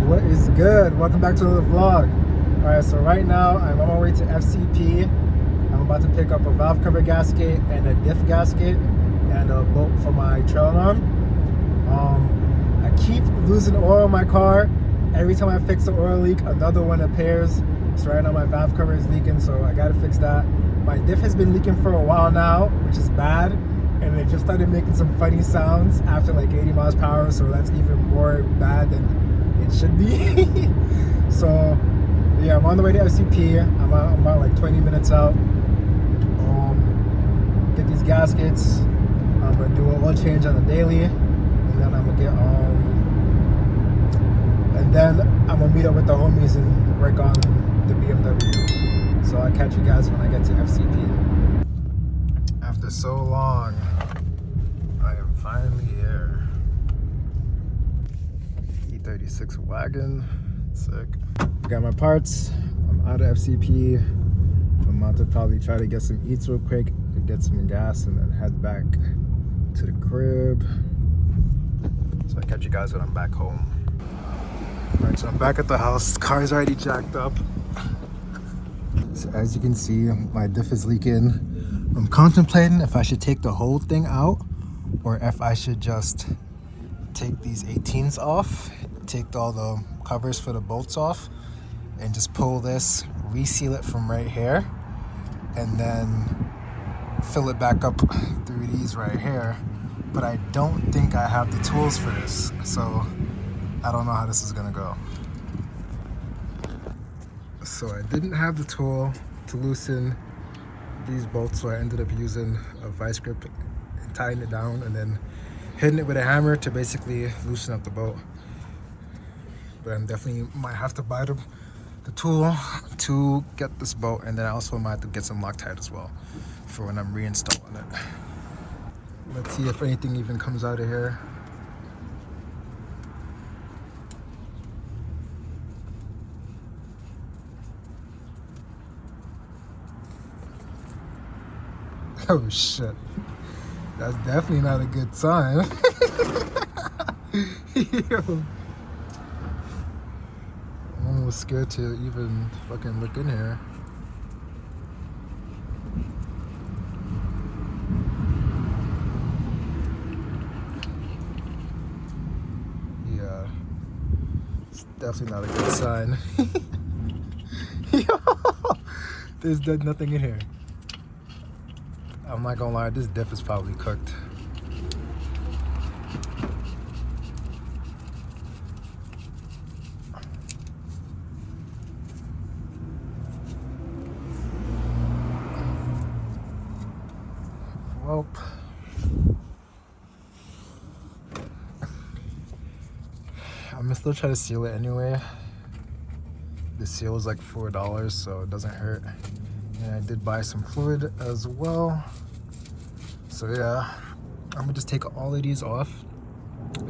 What is good? Welcome back to the vlog. Alright, so right now I'm on my way to FCP. I'm about to pick up a valve cover gasket and a diff gasket and a bolt for my trail arm. I keep losing oil in my car. Every time I fix the oil leak, another one appears. So right now my valve cover is leaking, so I gotta fix that. My diff has been leaking for a while now, which is bad. And it just started making some funny sounds after like 80 miles per hour, so that's even more bad than it should be. So yeah, I'm on the way to FCP. I'm about like 20 minutes out. Get these gaskets. I'm gonna do an oil change on the daily, and then I'm gonna get and then I'm gonna meet up with the homies and work on the BMW. So I'll catch you guys when I get to FCP. After so long, I am finally here. E36 wagon, sick. Got my parts. I'm out of FCP. I'm about to probably try to get some eats real quick, get some gas, and then head back to the crib. So I'll catch you guys when I'm back home. Alright, so I'm back at the house. The car's already jacked up. So as you can see, my diff is leaking. I'm contemplating if I should take the whole thing out or if I should just take these 18s off, take all the covers for the bolts off, and just pull this, reseal it from right here, and then fill it back up through these right here. But I don't think I have the tools for this, so I don't know how this is gonna go. So I didn't have the tool to loosen these bolts, so I ended up using a vice grip and tying it down and then hitting it with a hammer to basically loosen up the bolt. But I'm definitely might have to buy the tool to get this bolt, and then I also might have to get some Loctite as well for when I'm reinstalling it. Let's see if anything even comes out of here. Oh shit, that's definitely not a good sign. Yo. I'm almost scared to even fucking look in here. Yeah, it's definitely not a good sign. Yo, there's nothing in here. I'm not gonna lie, this diff is probably cooked. Well, I'm gonna still try to seal it anyway. The seal is like $4, so it doesn't hurt. And I did buy some fluid as well. So yeah, I'm gonna just take all of these off.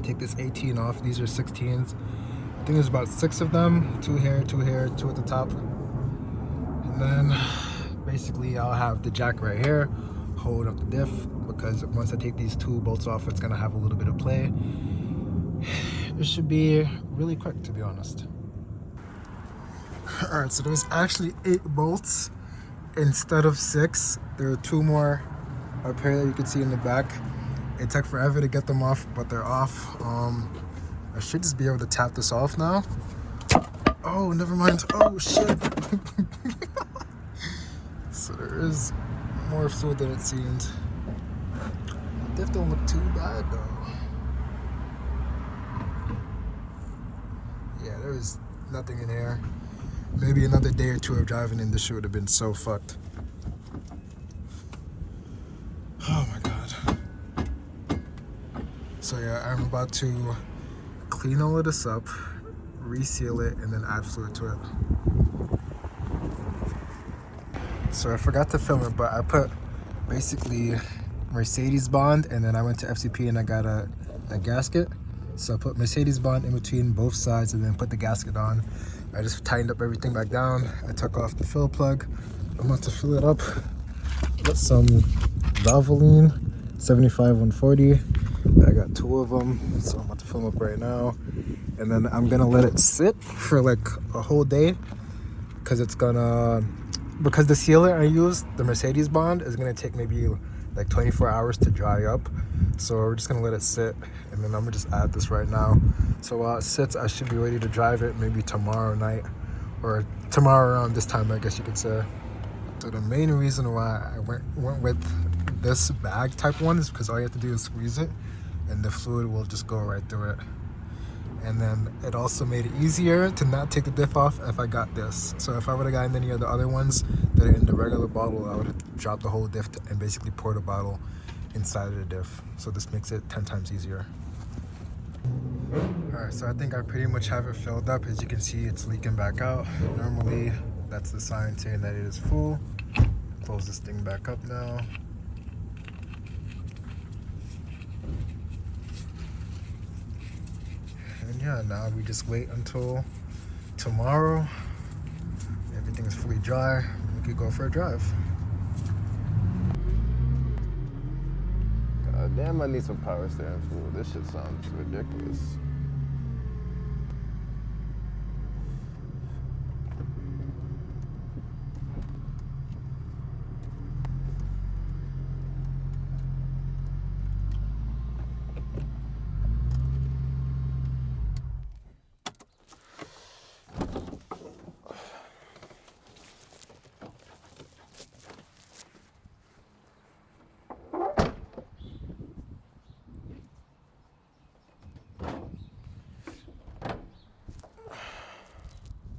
Take this 18 off. These are 16s. I think there's about 6 of them. 2 here, 2 here, 2 at the top. And then basically I'll have the jack right here, hold up the diff, because once I take these 2 bolts off, it's gonna have a little bit of play. It should be really quick, to be honest. Alright, so there's actually 8 bolts instead of 6. There are 2 more up here that you can see in the back. It took forever to get them off, but they're off. I should just be able to tap this off now. Oh, never mind. Oh shit. So there is more fluid than it seemed. The diff don't look too bad though. Yeah, there is nothing in here. Maybe another day or 2 of driving in this shit would have been so fucked. Oh my god. So yeah, I'm about to clean all of this up, reseal it, and then add fluid to it. So I forgot to film it, but I put basically Mercedes bond, and then I went to FCP and I got a gasket. So I put Mercedes bond in between both sides and then put the gasket on. I just tightened up everything back down. I took off the fill plug. I'm about to fill it up. Got some Valvoline 75-140. I got 2 of them, so I'm about to fill them up right now. and then I'm gonna let it sit for like a whole day, because because the sealer I used, the Mercedes bond, is gonna take maybe like 24 hours to dry up. So we're just gonna let it sit, and then I'm gonna just add this right now. So while it sits, I should be ready to drive it maybe tomorrow night, or tomorrow around this time, I guess you could say. So the main reason why I went with this bag type one is because all you have to do is squeeze it, and the fluid will just go right through it. And then it also made it easier to not take the diff off if I got this. So if I would have gotten any of the other ones that are in the regular bottle, I would have dropped the whole diff and basically poured the bottle inside of the diff. So this makes it 10 times easier. Alright, so I think I pretty much have it filled up. As you can see, it's leaking back out. Normally, that's the sign saying that it is full. Close this thing back up now. And yeah, now we just wait until tomorrow. Everything is fully dry. We could go for a drive. God damn, I need some power steering fluid. This shit sounds ridiculous.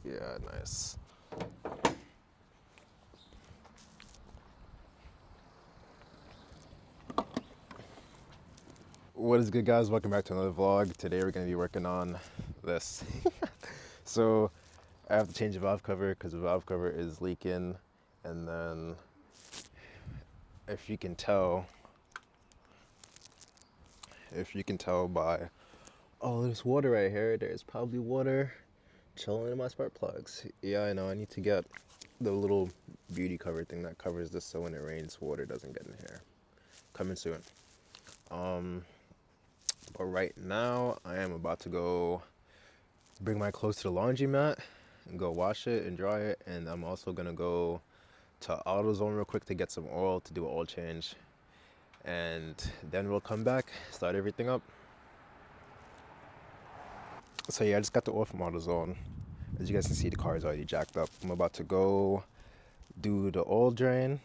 Yeah, nice. What is good, guys? Welcome back to another vlog. Today we're going to be working on this. So I have to change the valve cover because the valve cover is leaking, and then if you can tell by all this water right here, there's probably water chilling in my spark plugs. Yeah, I know, I need to get the little beauty cover thing that covers this so when it rains, water doesn't get in here. Coming soon. But right now I am about to go bring my clothes to the laundromat and go wash it and dry it, and I'm also gonna go to AutoZone real quick to get some oil to do an oil change, and then we'll come back, start everything up. So yeah, I just got the oil from AutoZone. As you guys can see, the car is already jacked up. I'm about to go do the oil drain.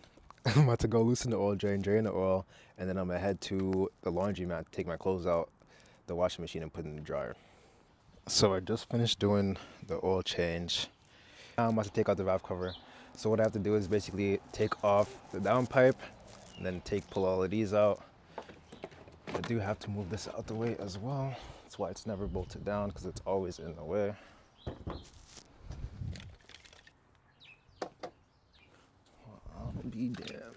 I'm about to go loosen the oil drain, drain the oil, and then I'm gonna head to the laundromat, take my clothes out the washing machine and put it in the dryer. So I just finished doing the oil change. Now I'm about to take out the valve cover. So what I have to do is basically take off the downpipe and then pull all of these out. I do have to move this out the way as well. That's why it's never bolted down, because it's always in the way. I'll be damned.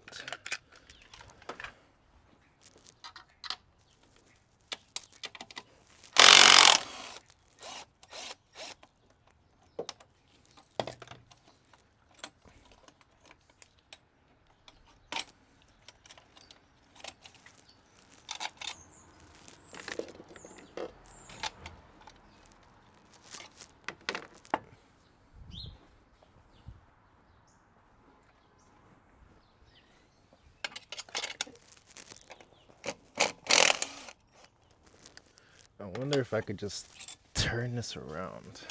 I wonder if I could just turn this around.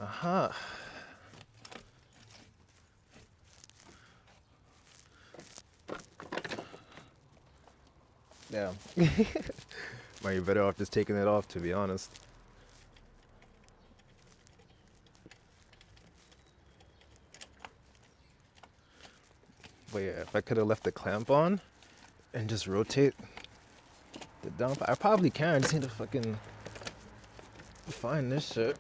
Aha. Yeah. Might be better off just taking it off, to be honest. But yeah, if I could have left the clamp on and just rotate the dump, I probably can. I just need to fucking find this shit.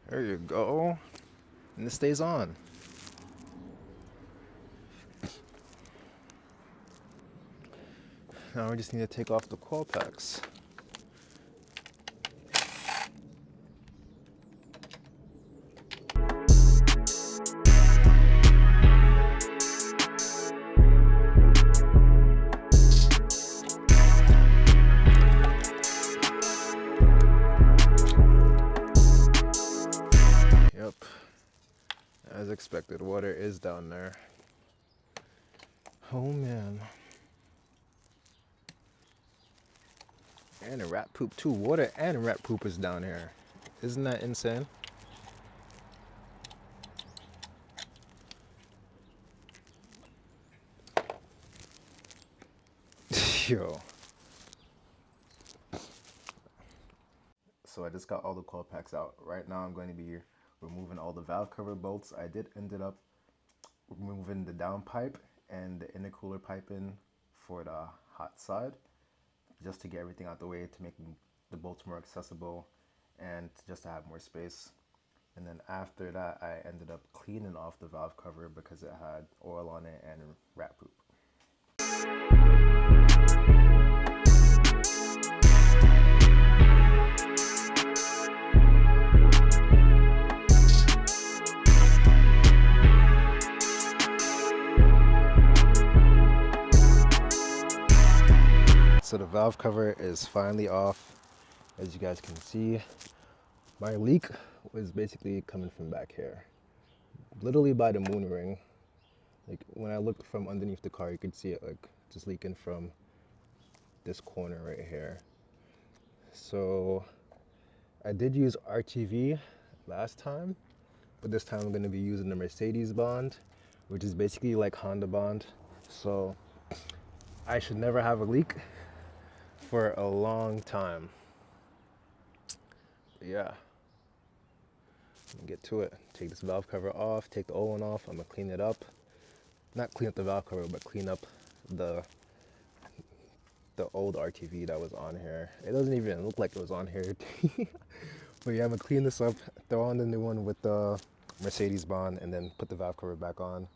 There you go. And this stays on. Now we just need to take off the coil packs. As expected, water is down there. Oh man. And a rat poop too. Water and rat poop is down here. Isn't that insane? Yo. So I just got all the coil packs out. Right now I'm going to be removing all the valve cover bolts. I did ended up removing the down pipe and the intercooler piping for the hot side, just to get everything out the way, to make the bolts more accessible and just to have more space. And then after that, I ended up cleaning off the valve cover because it had oil on it and rat poop. So the valve cover is finally off. As you guys can see, my leak was basically coming from back here, literally by the moon ring. Like when I looked from underneath the car, you could see it like just leaking from this corner right here. So I did use RTV last time, but this time I'm going to be using the Mercedes bond, which is basically like Honda bond. So I should never have a leak for a long time. But yeah, get to it. Take this valve cover off, take the old one off. I'm gonna clean it up. Not clean up the valve cover, but clean up the old RTV that was on here. It doesn't even look like it was on here. But yeah, I'm gonna clean this up, throw on the new one with the Mercedes bond, and then put the valve cover back on.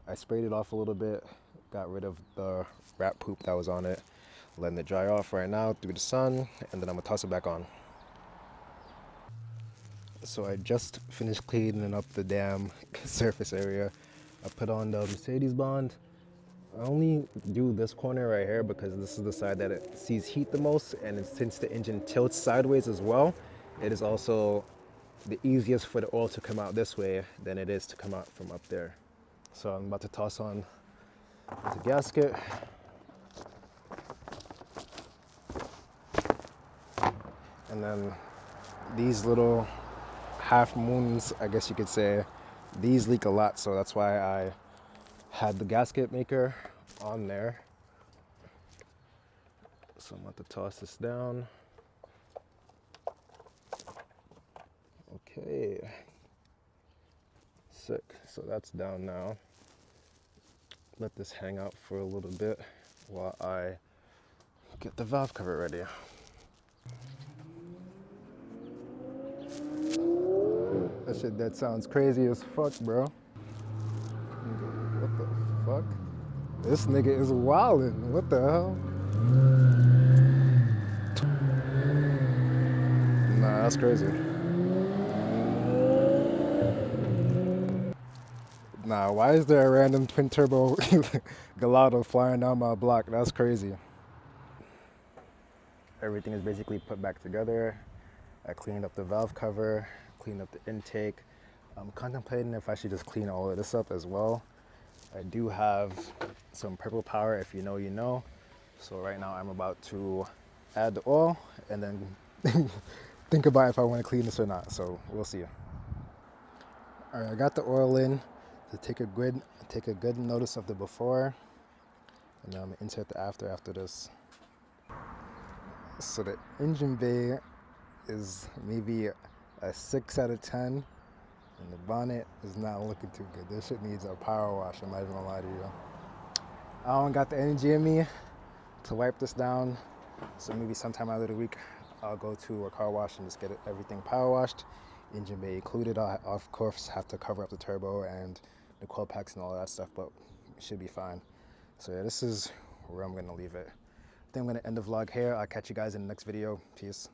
I sprayed it off a little bit, got rid of the rat poop that was on it, letting it dry off right now through the sun, and then I'm gonna toss it back on. So I just finished cleaning up the damn surface area. I put on the Mercedes bond. I only do this corner right here because this is the side that it sees heat the most, and since the engine tilts sideways as well, it is also the easiest for the oil to come out this way than it is to come out from up there. So I'm about to toss on the gasket. And then these little half moons, I guess you could say, these leak a lot, so that's why I had the gasket maker on there. So I'm about to toss this down. Okay, sick. So that's down now. Let this hang out for a little bit while I get the valve cover ready. That sounds crazy as fuck, bro. What the fuck? This nigga is wildin'. What the hell? Nah, that's crazy. Nah, why is there a random twin turbo Gallardo flying down my block? That's crazy. Everything is basically put back together. I cleaned up the valve cover, cleaned up the intake. I'm contemplating if I should just clean all of this up as well. I do have some purple power, if you know, you know. So right now I'm about to add the oil and then think about if I want to clean this or not. So we'll see. All right, I got the oil in to take a good notice of the before, and then I'm gonna insert the after this. So the engine bay is maybe a 6 out of 10. And the bonnet is not looking too good. This shit needs a power wash, I'm not even gonna lie to you. I don't got the energy in me to wipe this down, so maybe sometime out of the week I'll go to a car wash and just get everything power washed, engine bay included. I of course have to cover up the turbo and the coil packs and all that stuff, but it should be fine. So yeah, this is where I'm gonna leave it. I think I'm gonna end the vlog here. I'll catch you guys in the next video. Peace.